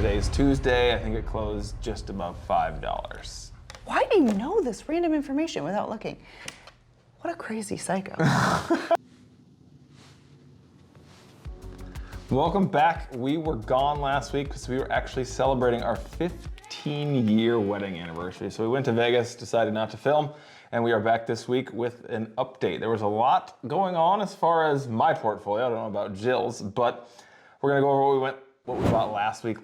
Today's Tuesday. I think it closed just above $5. Why do you know this random information without looking? What a crazy psycho. Welcome back. We were gone last week because we were actually celebrating our 15-year wedding anniversary. So we went to Vegas, decided not to film, and we are back this week with an update. There was a lot going on as far as my portfolio. I don't know about Jill's, but we're gonna go over what we bought last week. It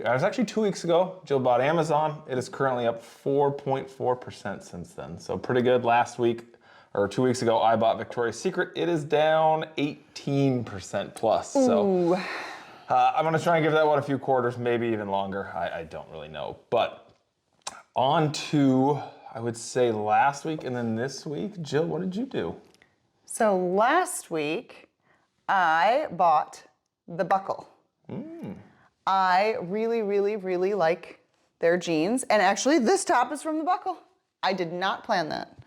was actually 2 weeks ago. Jill bought Amazon. It is currently up 4.4% since then. So pretty good. Last week, or 2 weeks ago, I bought Victoria's Secret. It is down 18% plus. So I'm gonna try and give that one a few quarters, maybe even longer. I don't really know. But on to, I would say last week and then this week. Jill, what did you do? So last week, I bought the Buckle. I really, really, really like their jeans. And actually, this top is from the Buckle. I did not plan that.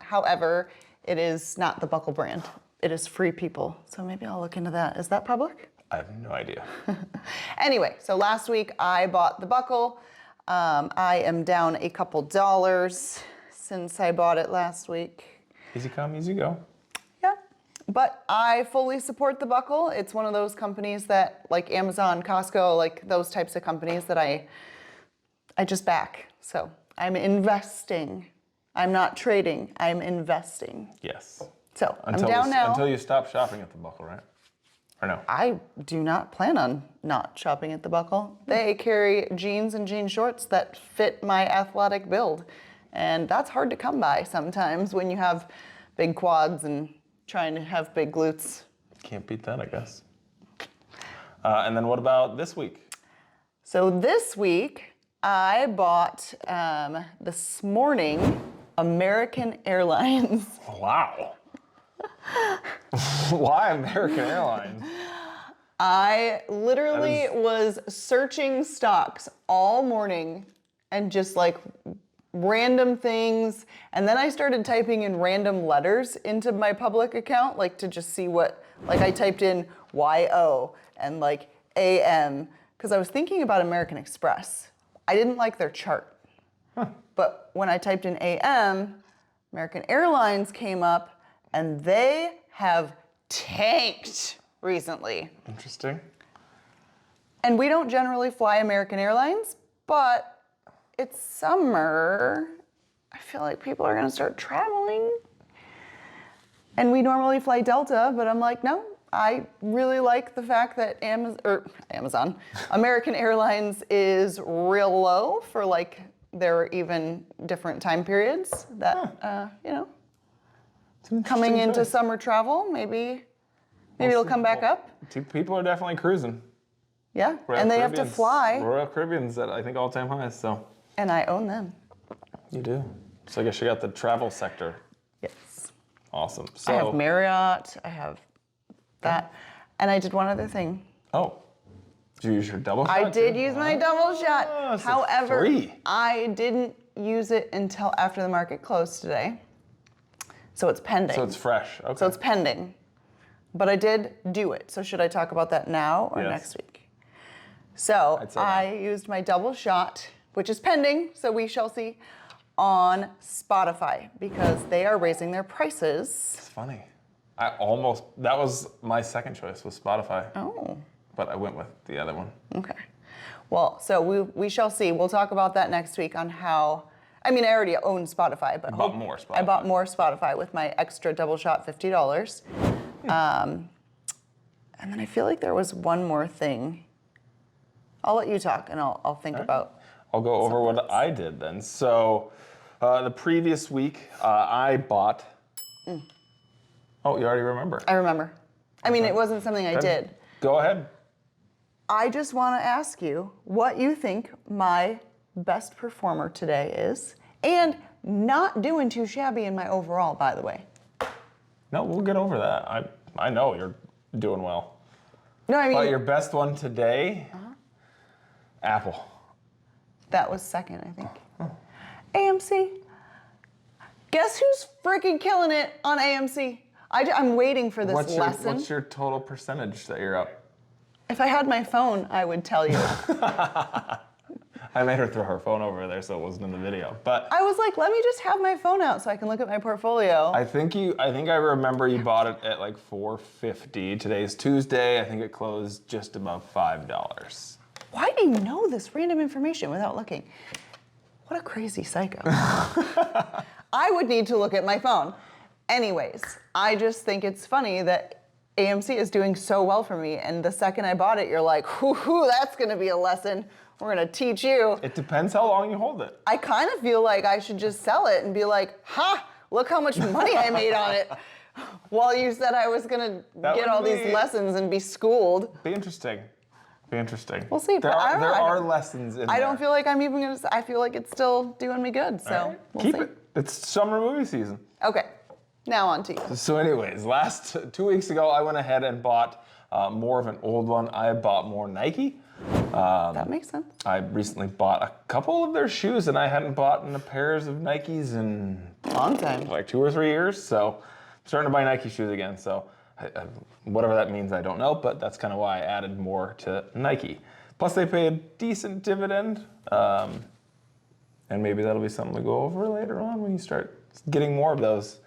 However, it is not the Buckle brand. It is Free People. So maybe I'll look into that. Is that public? I have no idea. Anyway, so last week I bought the Buckle. I am down a couple dollars since I bought it last week. Easy come, easy go. Yeah, but I fully support the Buckle. It's one of those companies that, like Amazon, Costco, like those types of companies that I just back. So I'm investing. I'm not trading, I'm investing. Yes. So I'm down now. Until you stop shopping at the Buckle, right? Or no? I do not plan on not shopping at the Buckle. They carry jeans and jean shorts that fit my athletic build. And that's hard to come by sometimes when you have big quads and trying to have big glutes. Can't beat that, I guess. And then what about this week? So this week, I bought this morning American Airlines. Wow. Why American Airlines? I literally was searching stocks all morning and just like random things. And then I started typing in random letters into my public account, like to just see what, like I typed in YO and like AM, because I was thinking about American Express. I didn't like their chart. But when I typed in AM, American Airlines came up and they have tanked recently. Interesting. And we don't generally fly American Airlines, but it's summer. I feel like people are gonna start traveling. And we normally fly Delta, but I'm like, no, I really like the fact that Amazon, American Airlines is real low for like their even different time periods that, you know, coming into summer travel, maybe it'll come back up. People are definitely cruising. Yeah, and they have to fly. Royal Caribbean's at, I think, all-time highs, so. And I own them. You do. So I guess you got the travel sector. Yes. Awesome. So I have Marriott, I have that, and I did one other thing. Oh. Did you use your double shot? I did use my double shot. So However, 3. I didn't use it until after the market closed today. So it's pending. So it's fresh. Okay. So it's pending. But I did do it. So should I talk about that now or Yes. next week? So I now. used my double shot, which is pending, so we shall see, on Spotify because they are raising their prices. It's funny. That was my second choice, was Spotify. Oh. But I went with the other one. Okay. Well, so we shall see. We'll talk about that next week on how, I mean, I already own Spotify, but Bought more Spotify. I bought more Spotify with my extra double shot $50. And then I feel like there was one more thing. I'll let you talk and I'll think about. I'll go over what I did then. So the previous week, I bought. Oh, you already remember? I remember. I mean, it wasn't something I did. Go ahead. I just want to ask you what you think my best performer today is, and not doing too shabby in my overall, by the way. No, we'll get over that. I know you're doing well. No, I mean. But your best one today, Apple. That was second, I think. AMC. Guess who's freaking killing it on AMC? I'm waiting for this lesson. What's your total percentage that you're up? If I had my phone, I would tell you. I made her throw her phone over there so it wasn't in the video. But I was like, let me just have my phone out so I can look at my portfolio. I think I remember you bought it at like $4.50. Today's Tuesday. I think it closed just above $5. Why do you know this random information without looking? What a crazy psycho. I would need to look at my phone. Anyways, I just think it's funny that AMC is doing so well for me, and the second I bought it, you're like, whoo, that's gonna be a lesson. We're gonna teach you. It depends how long you hold it. I kind of feel like I should just sell it and be like, ha, look how much money I made on it. While you said I was gonna get all these lessons and be schooled. Be interesting. Be interesting. We'll see. There are lessons in there. I don't feel like I'm even gonna, I feel like it's still doing me good, so Right. we'll Keep see. it. It's summer movie season. Okay, now on to you. So anyways, last 2 weeks ago, I went ahead and bought more of an old one. I bought more Nike. That makes sense. I recently bought a couple of their shoes, and I hadn't bought in a pairs of Nikes in Long time. like 2 or 3 years. So I'm starting to buy Nike shoes again. So whatever that means, I don't know, but that's kind of why I added more to Nike. Plus, they pay a decent dividend, and maybe that'll be something we go over later on when you start getting more of those.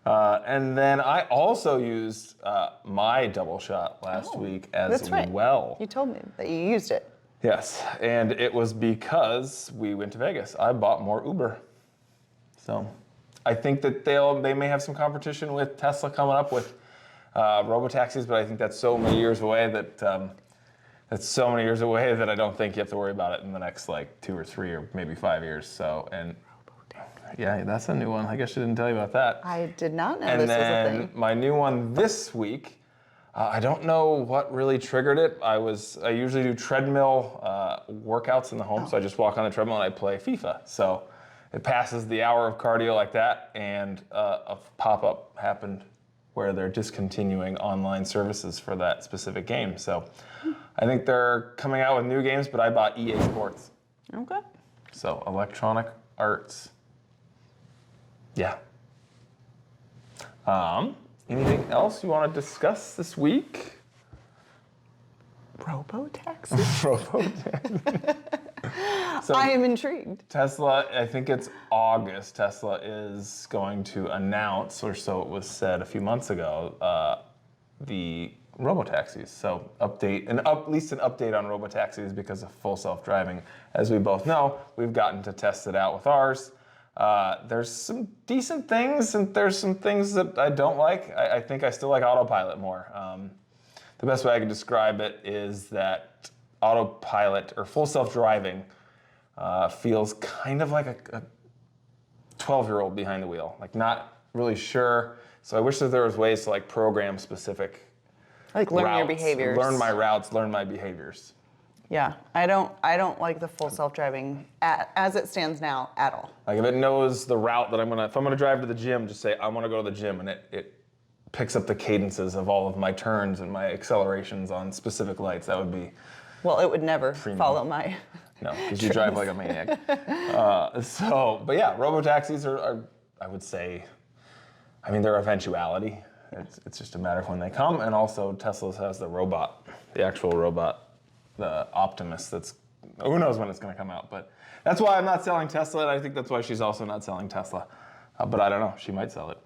And then I also used my double shot last week as That's right. well. You told me that you used it. Yes, and it was because we went to Vegas. I bought more Uber. So I think that they may have some competition with Tesla coming up with robotaxis, but I think that's so many years away that I don't think you have to worry about it in the next like 2 or 3 or maybe 5 years. So yeah, that's a new one. I guess I didn't tell you about that. I did not know And this was a then thing. my new one this week, I don't know what really triggered it. I usually do treadmill workouts in the home, so I just walk on the treadmill and I play FIFA. So it passes the hour of cardio like that, and a pop-up happened where they're discontinuing online services for that specific game. So I think they're coming out with new games, but I bought EA Sports. Okay. So Electronic Arts. Yeah. Anything else you want to discuss this week? Robotaxi? So I am intrigued. Tesla, I think it's August, Tesla is going to announce, or so it was said a few months ago, the robotaxis. So at least an update on robotaxis because of full self-driving. As we both know, we've gotten to test it out with ours. There's some decent things, and there's some things that I don't like. I think I still like autopilot more. The best way I could describe it is that autopilot or full self-driving feels kind of like a 12-year-old behind the wheel, like not really sure. So I wish that there was ways to like program specific Like learn your routes, behaviors. learn my routes, learn my behaviors. Yeah, I don't like the full self-driving as it stands now at all. Like if it knows the route that if I'm gonna drive to the gym, just say I want to go to the gym, and it picks up the cadences of all of my turns and my accelerations on specific lights. That would be Well, it would never follow my. no, because you drive like a maniac. But yeah, robotaxis are I would say, I mean, they're eventuality. It's just a matter of when they come, and also Tesla has the actual robot. The Optimus who knows when it's going to come out, but that's why I'm not selling Tesla, and I think that's why she's also not selling Tesla. But I don't know, she might sell it.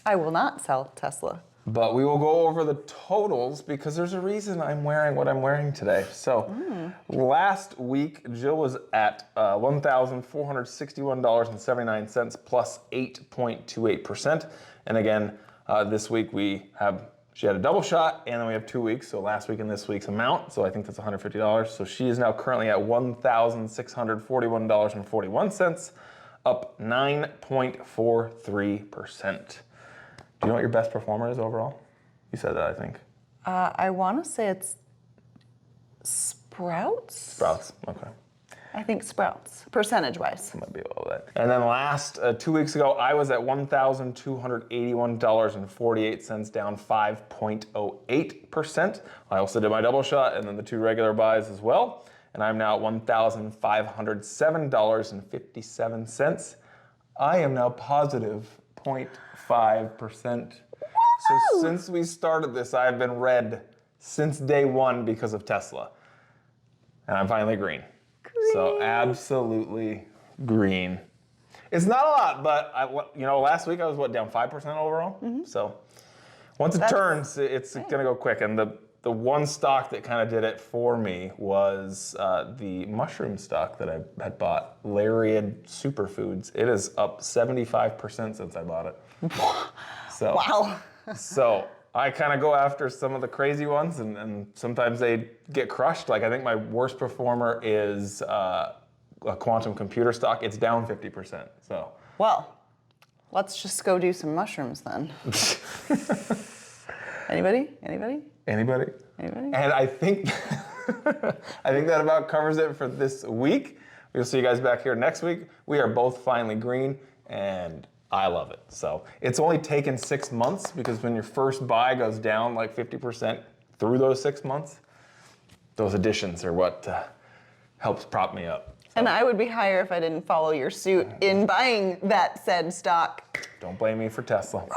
I will not sell Tesla. But we will go over the totals because there's a reason I'm wearing what I'm wearing today. So last week, Jill was at $1,461.79 plus 8.28%. And again, this week she had a double shot, and then we have 2 weeks, so last week and this week's amount, so I think that's $150. So she is now currently at $1,641.41, up 9.43%. Do you know what your best performer is overall? You said that, I think. I want to say it's Sprouts. Sprouts, okay. I think Sprouts, percentage-wise. Might be all that. And then last 2 weeks ago, I was at $1,281.48, down 5.08%. I also did my double shot and then the 2 regular buys as well. And I'm now at $1,507.57. I am now positive 0.5%. So since we started this, I've been red since day one because of Tesla. And I'm finally green. So absolutely green. It's not a lot, but last week I was down 5% overall. So once it turns, it's gonna go quick. And the one stock that kind of did it for me was the mushroom stock that I had bought, Lariat Superfoods. It is up 75% since I bought it. So, wow. So I kind of go after some of the crazy ones, and sometimes they get crushed. Like I think my worst performer is a quantum computer stock. It's down 50%. So. Well, let's just go do some mushrooms then. Anybody? And I think that about covers it for this week. We'll see you guys back here next week. We are both finally green, and I love it. So it's only taken 6 months, because when your first buy goes down like 50% through those 6 months, those additions are what helps prop me up. So. And I would be higher if I didn't follow your suit in buying that said stock. Don't blame me for Tesla.